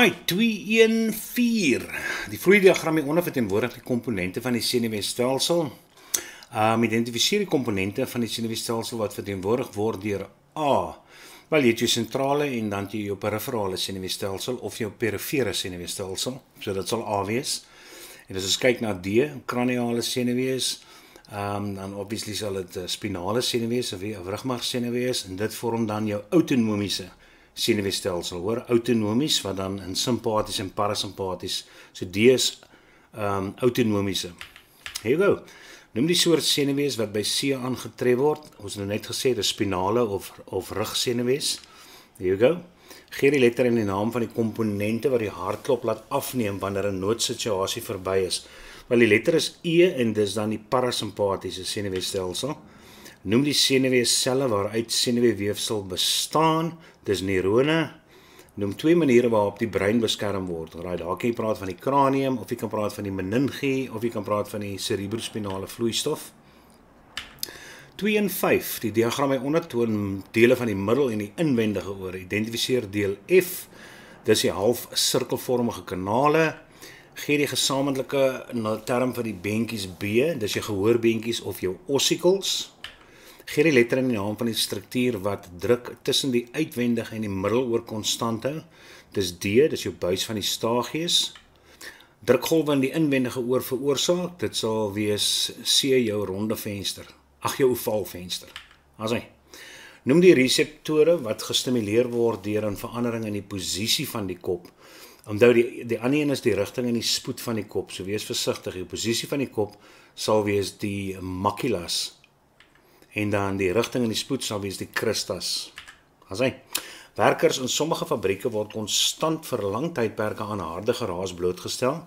Right, 214. Die vloeidiagram hieronder verteenwoordig die komponente van die senuweestelsel. Identifiseer die komponente van die senuweestelsel wat verteenwoordig word deur A. Wel, jy het jou sentrale en dan jy jou periferale senuweestelsel of jou perifere senuweestelsel. So dit sal A wees. En as ons kyk na D, kraniale senuwees, dan obviously sal dit spinale senuwees of rugmargsenuwees en dit vorm dan jou autonomiese senuweestelsel, hoor, autonomies wat dan in simpaties en parasympaties. So D is autonomiese. Here you go. Noem die soort senuwees wat by C aangetref word. Ons het net gesê dis spinale of rugsenuwees. Here you go. Gee die letter en die naam van die komponente wat die hartklop laat afneem wanneer 'n noodsituasie verby is. Wel, die letter is E en dis dan die parasympatiese senuweestelsel. Noem die senuweeselle waaruit senuweeweefsel bestaan. Dis neurone. Noem 2 maniere waarop die brein beskerm word. Right, daar kan jy praat van die kranium, of jy kan praat van die meningie, of jy kan praat van die cerebrospinale vloeistof. 2 en 5. Die diagram hieronder toon dele van die middel en die inwendige oor. Identifiseer deel F. Dis die half sirkelvormige kanale. Gee die gesamentlike term vir die beentjies B. Dis jou gehoorbeentjies of jou ossicles. Gee die letter in die naam van die struktuur wat druk tussen die uitwendige en die middeloor konstant hou. Dis D, dis jou buis van die staartjies. Drukgolwe in die inwendige oor veroorsaak. Dit sal wees C, jou ronde venster. Ag, jou ovaal venster. Asai. Noem die reseptore wat gestimuleer word deur 'n verandering in die posisie van die kop. Onthou die ander een is die rigting en die spoed van die kop. So wees versigtig. Die posisie van die kop sal wees die maculas. En dan die rigting en die spoed sal wees die crustas. Asai. Werkers in sommige fabrieke word konstant vir lang tydperke aan harde geraas blootgestel.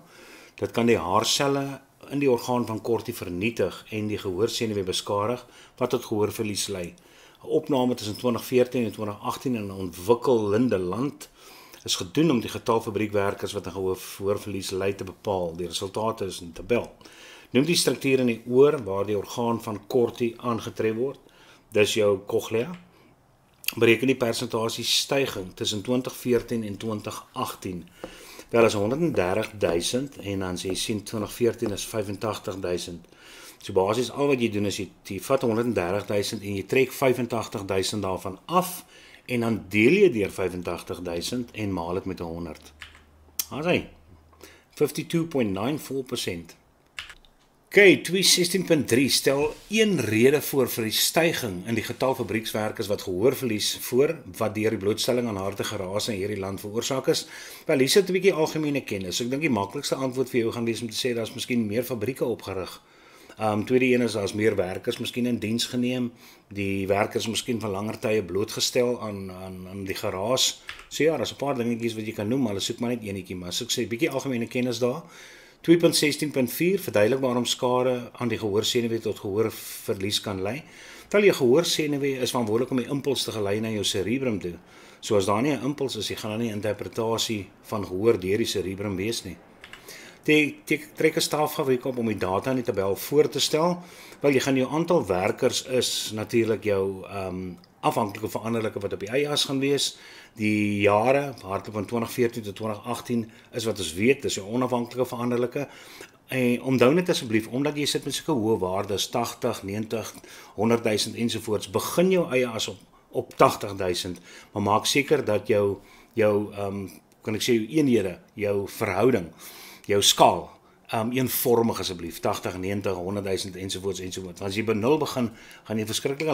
Dit kan die haarselle in die orgaan van Corti vernietig en die gehoorsenuwee beskadig wat tot gehoorverlies lei. 'n Opname tussen 2014 en 2018 in 'n ontwikkelende land is gedoen om die getal fabriekwerkers wat aan gehoorverlies ly te bepaal. Die resultate is in 'n tabel. Noem die struktuur in die oor waar die orgaan van Corti aangetref word. Dis jou cochlea. Bereken die persentasie styging tussen 2014 en 2018. Wel is 130.000 en dan sê jy sien 2014 is 85.000. So basies al wat jy doen is jy vat 130.000 en jy trek 85.000 daarvan af en dan deel jy deur 85.000 en maal dit met 100. Asai. 52.94%. Okay, 216.3 stel een rede vir die styging in die getal fabriekswerkers wat gehoorverlies voor wat deur die blootstelling aan harde gerase in hierdie land veroorsaak is. Wel, hier sit 'n bietjie algemene kennis. Ek dink die maklikste antwoord vir jou gaan wees om te sê daar's miskien meer fabrieke opgerig. Tweede een is daar's meer werkers miskien in diens geneem. Die werkers miskien vir langer tye blootgestel aan die geraas. So ja, daar's 'n paar dingetjies wat jy kan noem, maar hulle soek maar net eenetjie, maar as ek sê bietjie algemene kennis daar. 2.16.4 verduidelik waarom skade aan die gehoorsenuwee tot gehoorverlies kan lei. Tel jou gehoorsenuwee is verantwoordelik om die impuls te gelei na jou cerebrum toe. So as daar nie 'n impuls is, gaan daar nie 'n interpretasie van gehoor deur die cerebrum wees nie. Trek 'n staalfabriek op om die data in die tabel voor te stel. Wel, jy gaan jou aantal werkers is natuurlik jou afhanklike veranderlike wat op die eie as gaan wees. Die jare, hardloop van 2014 tot 2018 is wat ons weet, dis 'n onafhanklike veranderlike. En onthou net asseblief, omdat jy sit met sulke hoë waardes, 80, 90, 100.000 ensovoorts, begin jou eie as op 80.000, maar maak seker dat jou kan ek sê jou eenhede, jou verhouding, jou skaal eenvormig asseblief, 80, 90, 100.000 ensovoorts. As jy by 0 begin, gaan jy verskriklike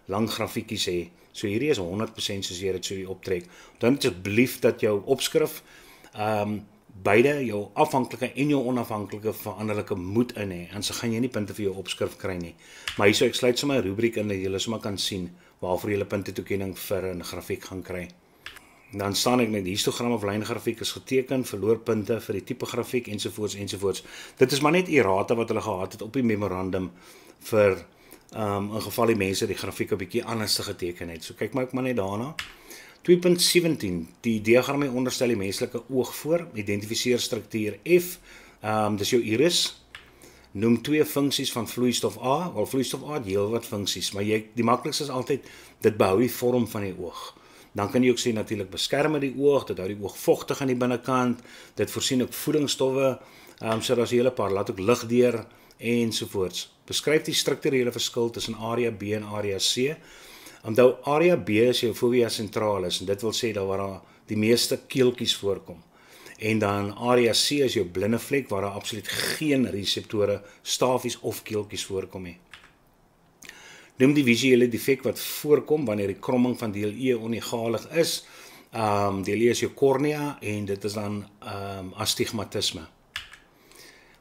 lang grafiekies hê. So hierdie is 100% soos jy dit so optrek. Dan asseblief dat jou opskrif beide jou afhanklike en jou onafhanklike veranderlike moet in hê. Anders gaan jy nie punte vir jou opskrif kry nie. Maar hierso ek sluit sommer 'n rubriek in dat jy sommer kan sien waarvoor jy punte toekenning vir 'n grafiek gaan kry. Dan staan ek net die histogram of lyngrafiek is geteken, verloor punte vir die tipe grafiek ensovoorts. Dit is maar net errata wat hulle gehad het op die memorandum vir in geval die mense die grafiek 'n bietjie anders te geteken het. So kyk maar net daarna. 2.17 die diagram hier onderstel die menslike oog voor. Identifiseer struktuur F. Dis jou iris. Noem 2 funksies van vloeistof A. Wel, vloeistof A het heelwat funksies, maar die maklikste is altyd dit behou die vorm van die oog. Dan kan jy ook sê natuurlik beskerm die oog, dit hou die oog vochtig aan die binnekant, dit voorsien ook voedingsstowwe, so daar's 'n hele paar, laat ook lig deur ensovoorts. Beskryf die strukturele verskil tussen area B en area C. Onthou, area B is jou fovea centralis, en dit wil sê daar waar daar die meeste keeltjies voorkom. En dan area C is jou blinde vlek, waar daar absoluut geen reseptore, stafies of keeltjies voorkom nie. Noem die visuele defek wat voorkom wanneer die kromming van deel E onegalig is. Deel E is jou cornea, en dit is dan astigmatisme.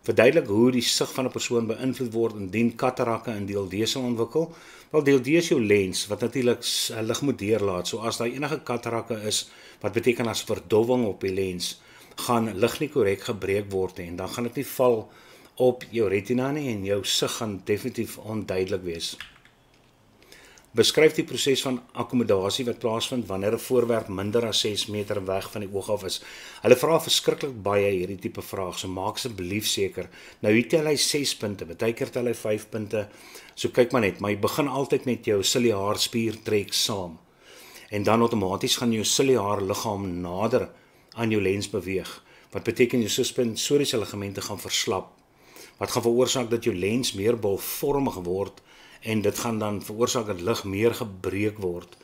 Verduidelik hoe die sig van 'n persoon beïnvloed word indien katarakke in deel D sal ontwikkel. Wel, deel D is jou lens, wat natuurlik lig moet deurlaat. So as daar enige katarakke is, wat beteken as verdowwing op die lens, gaan lig nie korrek gebreek word nie, en dan gaan dit nie val op jou retina nie, en jou sig gaan definitief onduidelik wees. Beskryf die proses van akkommodasie wat plaasvind wanneer 'n voorwerp minder as 6 meter weg van die oog af is. Hulle vra verskriklik baie hierdie tipe vraag, so maak asseblief seker. Nou hier tel hy 6 punte, baie keer tel hy 5 punte. So kyk maar net, maar jy begin altyd met jou ciliaarspier trek saam. En dan outomaties gaan jou ciliaar liggaam nader aan jou lens beweeg, wat beteken jou suspensoriese ligamente gaan verslap, wat gaan veroorsaak dat jou lens meer bolvormig word, en dit gaan dan veroorsaak dat lig meer gebreek word,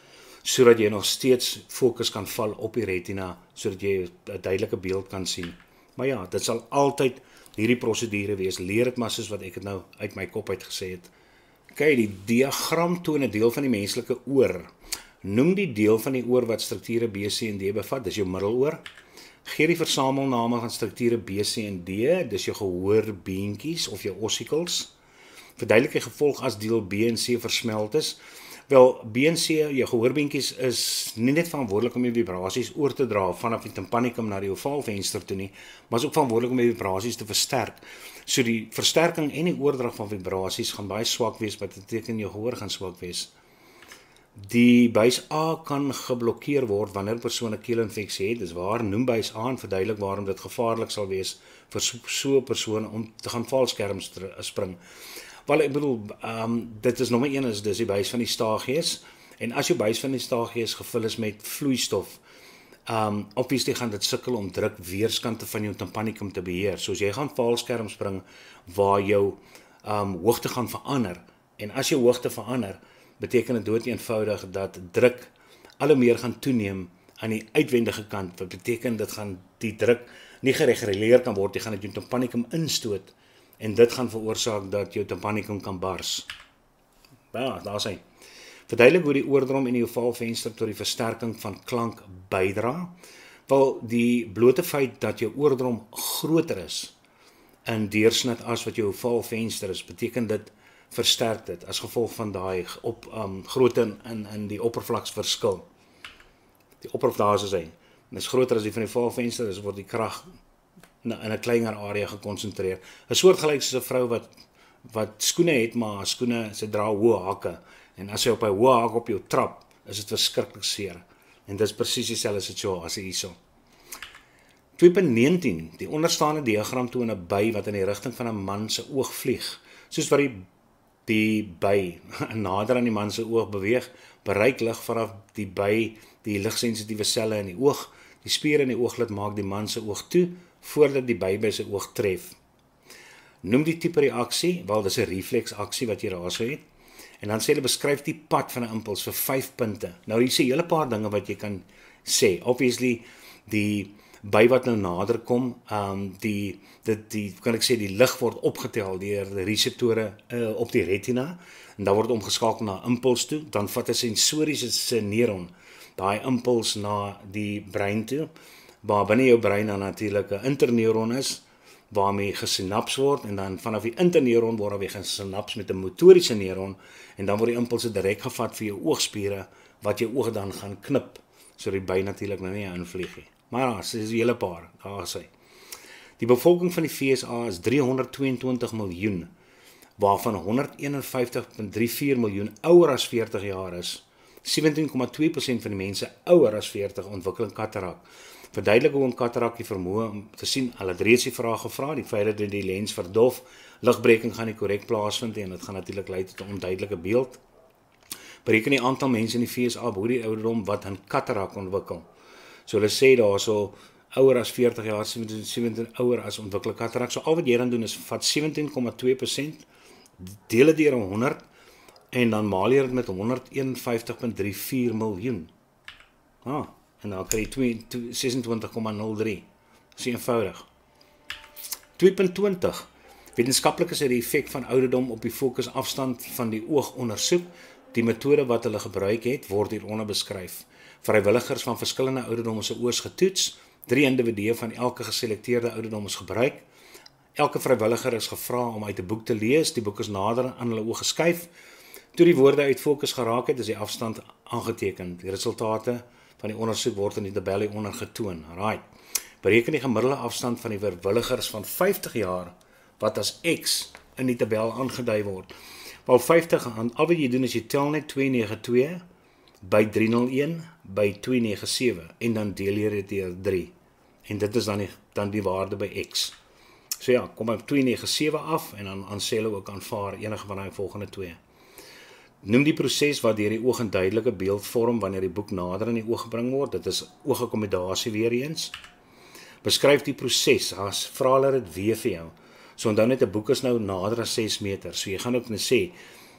sodat jy nog steeds fokus kan val op die retina, sodat jy 'n duidelike beeld kan sien. Maar ja, dit sal altyd hierdie prosedure wees. Leer dit maar soos wat ek dit nou uit my kop uit gesê het. Kyk, die diagram toon 'n deel van die menslike oor. Noem die deel van die oor wat strukture B, C en D bevat. Dis jou middeloor. Gee die versamelname van strukture B, C en D. Dis jou gehoorbeentjies of jou ossicles. Verduidelik die gevolg as deel B en C versmelt is. Wel, B en C, jou gehoorbeentjies is nie net verantwoordelik om die vibrasies oor te dra vanaf die tympanicum na die ovaalvenster toe nie, maar is ook verantwoordelik om die vibrasies te versterk. So die versterking en die oordrag van vibrasies gaan baie swak wees, wat beteken jou gehoor gaan swak wees. Die buis A kan geblokkeer word wanneer 'n persoon 'n keelinfeksie het. Dis waar, noem buis A en verduidelik waarom dit gevaarlik sal wees vir so 'n persoon om te gaan valskerm spring. Wel, ek bedoel, dit is nommer 1 is dis die buis van die staartjies, en as jou buis van die staartjies gevul is met vloeistof, obviously gaan dit sukkel om druk weerskante van jou tympanicum te beheer. So as jy gaan valskerm spring waar jou hoogte gaan verander, en as jou hoogte verander, beteken dit doodeenvoudig dat druk al hoe meer gaan toeneem aan die uitwendige kant, wat beteken dit gaan die druk nie gereguleer kan word, jy gaan dit jou tympanicum instoot, en dit gaan veroorsaak dat jou tympanicum kan bars. Ja, daar is hy. Verduidelik hoe die oordrom en die ovaalvenster tot die versterking van klank bydra. Wel, die blote feit dat jou oordrom groter is in deursnit as wat jou ovaalvenster is, beteken dit versterk dit as gevolg van daai grootte in die oppervlaksverskil. Die oppervlak is hy. Dis groter as die van die ovaalvenster, dus word die krag in 'n kleiner area gekonsentreer. 'n Soortgelyk soos 'n vrou wat skoene het, maar haar skoene, sy dra hoë hakke, en as sy op 'n hoë hak op jou trap, is dit verskriklik seer. En dis presies dieselfde situasie hierso. 2.19. Die onderstaande diagram toon 'n by wat in die rigting van 'n man se oog vlieg. Soos wat die by nader aan die man se oog beweeg, bereik lig vanaf die by die ligsensitiewe selle in die oog. Die spiere in die ooglid maak die man se oog toe voordat die by sy oog tref. Noem die tipe reaksie, wel dis 'n refleksaksie wat jy daarso het. En dan sê hulle beskryf die pad van 'n impuls vir 5 punte. Nou hier is 'n hele paar dinge wat jy kan sê. Obviously die by wat nou nader kom, die kan ek sê die lig word opgetel deur die reseptore op die retina, en dan word omgeskakel na impuls toe, dan vat 'n sensoriese neuron daai impuls na die brein toe, waar binne jou brein dan natuurlik 'n interneuron is, waarmee gesinaps word, en dan vanaf die interneuron word weer gesinaps met 'n motoriese neuron, en dan word die impulse direk gevat vir jou oogspiere, wat jou oog dan gaan knip, so die by natuurlik nou nie invlieg nie. Maar ja, dis 'n hele paar, daar is hy. Die bevolking van die VSA is 322 miljoen, waarvan 151.34 miljoen ouer as 40 jaar is. 17,2% van die mense ouer as 40 ontwikkel katarak. Verduidelik hoe 'n katarak die vermoë om te sien. Hulle het reeds die vraag gevra, die feit dat die lens verdof, ligbreking gaan nie korrek plaasvind en dit gaan natuurlik lei tot 'n onduidelike beeld. Bereken die aantal mense in die FSA bo die ouderdom wat 'n katarak ontwikkel. So hulle sê daarso ouer as 40 jaar, 17 ouer as ontwikkel katarak. So al wat jy dan doen is vat 17,2%, deel dit deur 100 en dan maal jy dit met 151,34 miljoen. En dan kry jy 26,03. Dis eenvoudig. 2.20. Wetenskaplikes het die effek van ouderdom op die fokusafstand van die oog ondersoek. Die metode wat hulle gebruik het, word hieronder beskryf. Vrywilligers van verskillende ouderdomme se oë is getoets. 3 individue van elke geselekteerde ouderdom is gebruik. Elke vrywilliger is gevra om uit 'n boek te lees. Die boek is nader aan hulle oë geskuif. Toe die woorde uit fokus geraak het, is die afstand aangeteken. Die resultate van die ondersoek word in die tabel hieronder getoon. Right. Bereken die gemiddelde afstand van die vrywilligers van 50 jaar wat as X in die tabel aangedui word. Wel 50 aan al wat jy doen is jy tel net 292 by 301 by 297 en dan deel jy dit deur 3. En dit is dan die waarde by X. So ja, kom op 297 af en dan sê hulle ook aanvaar enige van die volgende twee. Noem die proses wat deur die oog 'n duidelike beeld vorm wanneer die boek nader aan die oog gebring word. Dit is oogakkommodasie weer eens. Beskryf die proses, as vra hulle dit weer vir jou. So onthou net 'n boek is nou nader as 6 meter. So jy gaan ook net sê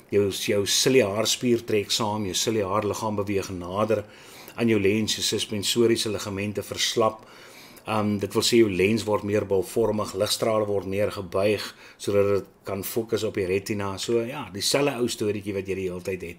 jou ciliaarspier trek saam, jou ciliaar liggaam beweeg nader aan jou lens, jou suspensoriese ligamente verslap. Dit wil sê jou lens word meer bolvormig, ligstrale word neergebuig sodat dit kan fokus op die retina. So ja, dieselfde ou storieetjie wat jy die hele tyd het.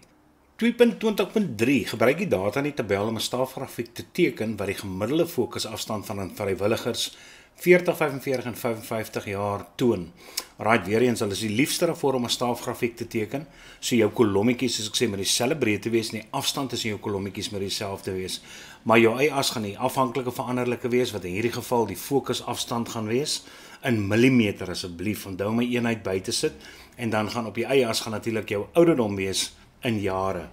2.20.3 Gebruik die data in die tabel om 'n staafgrafiek te teken wat die gemiddelde fokusafstand van vrywilligers 40, 45 en 55 jaar toon. Right, weer eens, hulle is die liefste voor om 'n staafgrafiek te teken. So jou kolommetjies, soos ek sê, met dieselfde breedte wees en die afstand tussen jou kolommetjies met dieselfde wees. Maar jou y-as gaan die afhanklike veranderlike wees, wat in hierdie geval die fokusafstand gaan wees in millimeter asseblief. Onthou my eenheid by te sit en dan gaan op die y-as gaan natuurlik jou ouderdom wees in jare.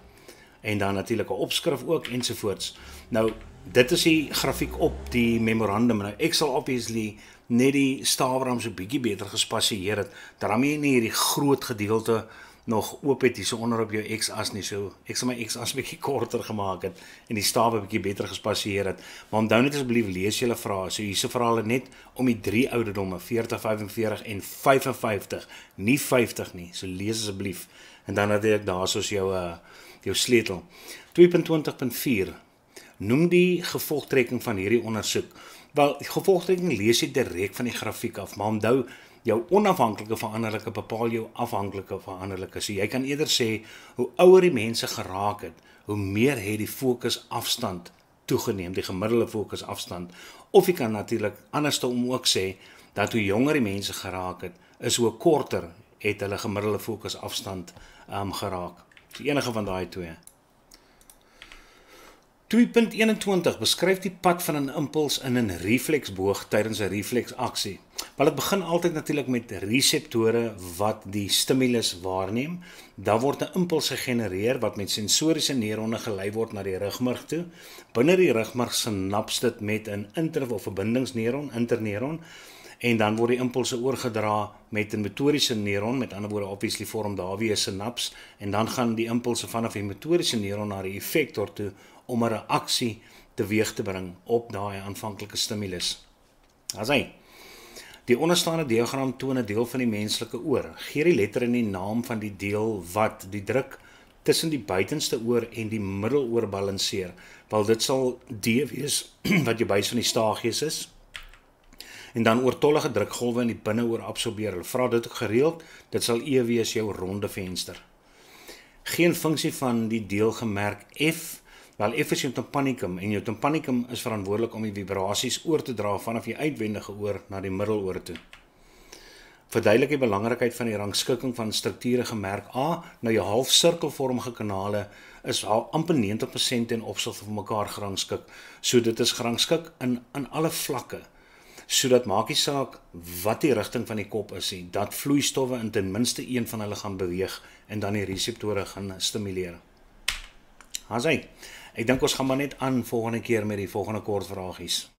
En dan natuurlik 'n opskrif ook ensovoorts. Nou dit is die grafiek op die memorandum. Nou ek sal obviously net die staafraam so bietjie beter gespasieer het. Daarom jy nie hierdie groot gedeelte nog oop het hier so onder op jou x-as nie. So ek sal my x-as bietjie korter gemaak het en die staaf 'n bietjie beter gespasieer het. Maar onthou net asseblief lees julle vrae. So hierse vra hulle net om die 3 ouderdomme 40, 45 en 55, nie 50 nie. So lees asseblief. En dan het ek daar soos jou sleutel. 2.20.4 Noem die gevolgtrekking van hierdie ondersoek. Wel, die gevolgtrekking lees jy direk van die grafiek af, maar onthou, jou onafhanklike veranderlike bepaal jou afhanklike veranderlike. So jy kan eerder sê, hoe ouer die mense geraak het, hoe meer het die fokusafstand toegeneem, die gemiddelde fokusafstand. Of jy kan natuurlik andersom ook sê, dat hoe jonger die mense geraak het, is hoe korter het hulle gemiddelde fokusafstand geraak. So enige van daai twee. 2.21 Beskryf die pad van 'n impuls in 'n refleksboog tydens 'n refleksaksie. Wel, dit begin altyd natuurlik met reseptore wat die stimulus waarneem. Dan word 'n impuls gegenereer wat met sensoriese neurone gelei word na die rugmurg toe. Binne die rugmurg sinaps dit met 'n inter- of verbindingsneuron, interneuron, en dan word die impulse oorgedra met 'n motoriese neuron, met ander woorde obviously vorm daar weer 'n sinaps, en dan gaan die impulse vanaf die motoriese neuron na die effektor toe om 'n reaksie teweeg te bring op daai aanvanklike stimulus. Asai. Die onderstaande diagram toon 'n deel van die menslike oor. Gee die letter in die naam van die deel wat die druk tussen die buitenste oor en die middeloor balanseer. Wel, dit sal D wees wat jou buis van die staagies is. En dan oortollige drukgolwe in die binneoor absorbeer. Hulle vra dit ook gereeld. Dit sal E wees jou ronde venster. Geen funksie van die deel gemerk F. Wel, F is jou tympanicum en jou tympanicum is verantwoordelik om die vibrasies oor te dra vanaf die uitwendige oor na die middeloor toe. Verduidelik die belangrikheid van die rangskikking van strukture gemerk A. Nou jou halfsirkelvormige kanale is al amper 90% ten opsigte van mekaar gerangskik. So dit is gerangskik in alle vlakke. So dat maak nie saak wat die rigting van die kop is nie, dat vloeistowwe in ten minste een van hulle gaan beweeg en dan die reseptore gaan stimuleer. Asai, ek dink ons gaan maar net aan volgende keer met die volgende kort vragies.